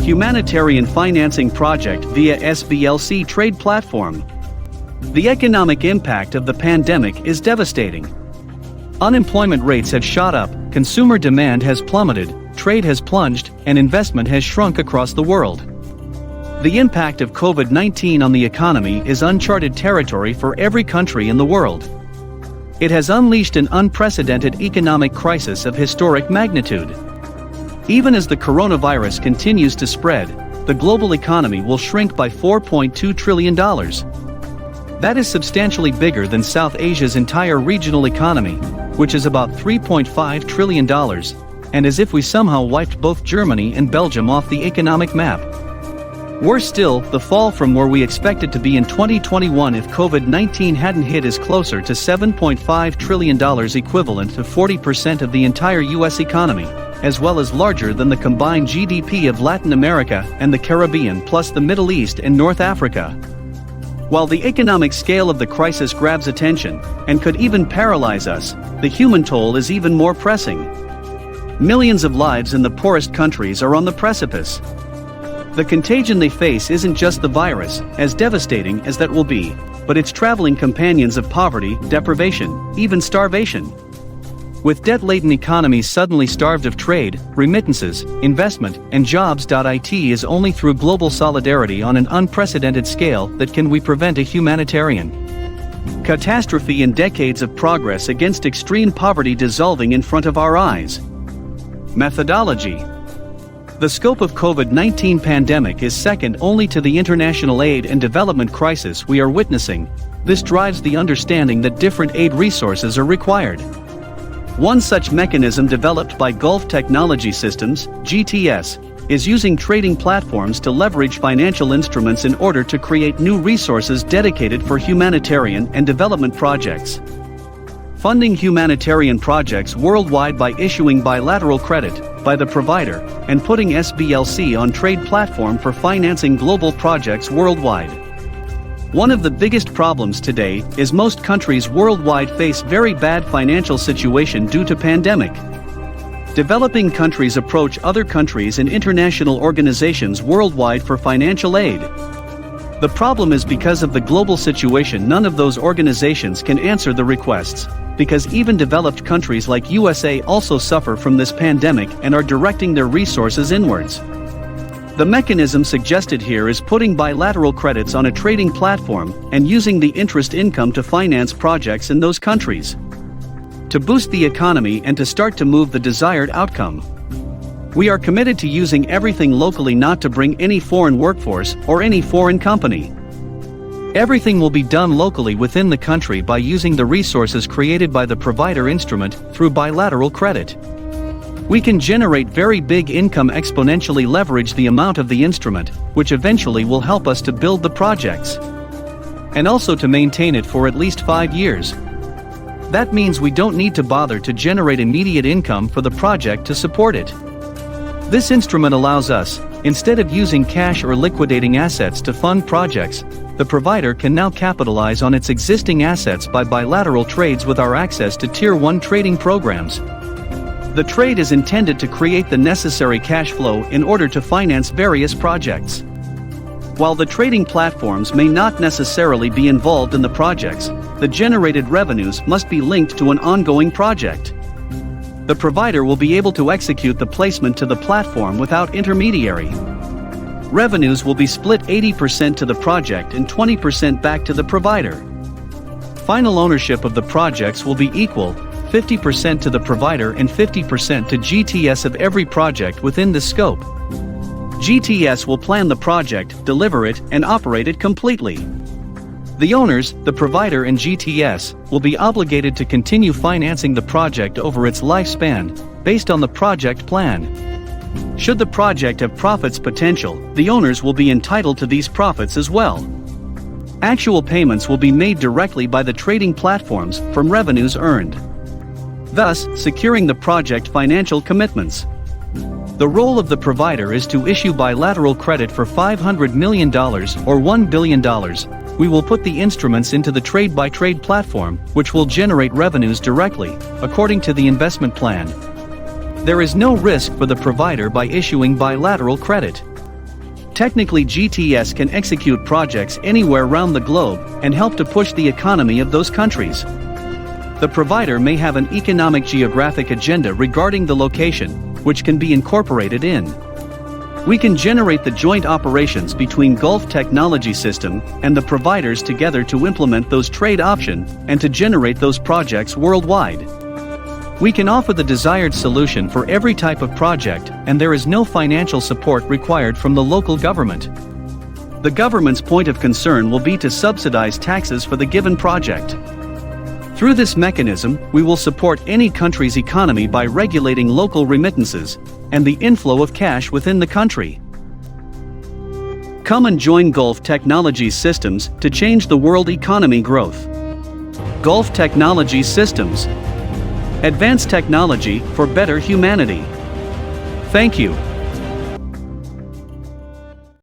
humanitarian financing project via sblc trade platform. The economic impact of the pandemic is devastating. Unemployment rates have shot up, consumer demand has plummeted, trade has plunged, and investment has shrunk across the world. The impact of COVID-19 on the economy is uncharted territory for every country in the world. It has unleashed an unprecedented economic crisis of historic magnitude. Even as the coronavirus continues to spread, the global economy will shrink by $4.2 trillion. That is substantially bigger than South Asia's entire regional economy, which is about $3.5 trillion, and as if we somehow wiped both Germany and Belgium off the economic map. Worse still, the fall from where we expected to be in 2021 if COVID-19 hadn't hit is closer to $7.5 trillion, equivalent to 40% of the entire US economy, as well as larger than the combined GDP of Latin America and the Caribbean plus the Middle East and North Africa. While the economic scale of the crisis grabs attention, and could even paralyze us, the human toll is even more pressing. Millions of lives in the poorest countries are on the precipice. The contagion they face isn't just the virus, as devastating as that will be, but its traveling companions of poverty, deprivation, even starvation. With debt-laden economies suddenly starved of trade, remittances, investment, and jobs. It is only through global solidarity on an unprecedented scale that can we prevent a humanitarian catastrophe and decades of progress against extreme poverty dissolving in front of our eyes. Methodology. The scope of COVID-19 pandemic is second only to the international aid and development crisis we are witnessing. This drives the understanding that different aid resources are required. One such mechanism developed by Gulf Technology Systems, GTS, is using trading platforms to leverage financial instruments in order to create new resources dedicated for humanitarian and development projects. Funding humanitarian projects worldwide by issuing bilateral credit by the provider and putting sblc on trade platform for financing global projects worldwide. One of the biggest problems today is most countries worldwide face very bad financial situation due to pandemic. Developing countries approach other countries and international organizations worldwide for financial aid. The problem is because of the global situation, none of those organizations can answer the requests, because even developed countries like USA also suffer from this pandemic and are directing their resources inwards. The mechanism suggested here is putting bilateral credits on a trading platform and using the interest income to finance projects in those countries, to boost the economy and to start to move the desired outcome. We are committed to using everything locally, not to bring any foreign workforce or any foreign company. Everything will be done locally within the country by using the resources created by the provider instrument through bilateral credit. We can generate very big income, exponentially leverage the amount of the instrument, which eventually will help us to build the projects, and also to maintain it for at least 5 years. That means we don't need to bother to generate immediate income for the project to support it. This instrument allows us, instead of using cash or liquidating assets to fund projects, the provider can now capitalize on its existing assets by bilateral trades with our access to Tier 1 trading programs. The trade is intended to create the necessary cash flow in order to finance various projects. While the trading platforms may not necessarily be involved in the projects, the generated revenues must be linked to an ongoing project. The provider will be able to execute the placement to the platform without intermediary. Revenues will be split 80% to the project and 20% back to the provider. Final ownership of the projects will be equal, 50% to the provider and 50% to GTS of every project within the scope. GTS will plan the project, deliver it, and operate it completely. The owners, the provider and GTS, will be obligated to continue financing the project over its lifespan, based on the project plan. Should the project have profits potential, the owners will be entitled to these profits as well. Actual payments will be made directly by the trading platforms from revenues earned, thus securing the project financial commitments. The role of the provider is to issue bilateral credit for $500 million or $1 billion. We will put the instruments into the trade-by-trade platform, which will generate revenues directly, according to the investment plan. There is no risk for the provider by issuing bilateral credit. Technically, GTS can execute projects anywhere around the globe and help to push the economy of those countries. The provider may have an economic geographic agenda regarding the location, which can be incorporated in. We can generate the joint operations between Gulf Technology System and the providers together to implement those trade options and to generate those projects worldwide. We can offer the desired solution for every type of project, and there is no financial support required from the local government. The government's point of concern will be to subsidize taxes for the given project. Through this mechanism, we will support any country's economy by regulating local remittances and the inflow of cash within the country. Come and join Gulf Technology Systems to change the world economy growth. Gulf Technology Systems. Advanced technology for better humanity. Thank you.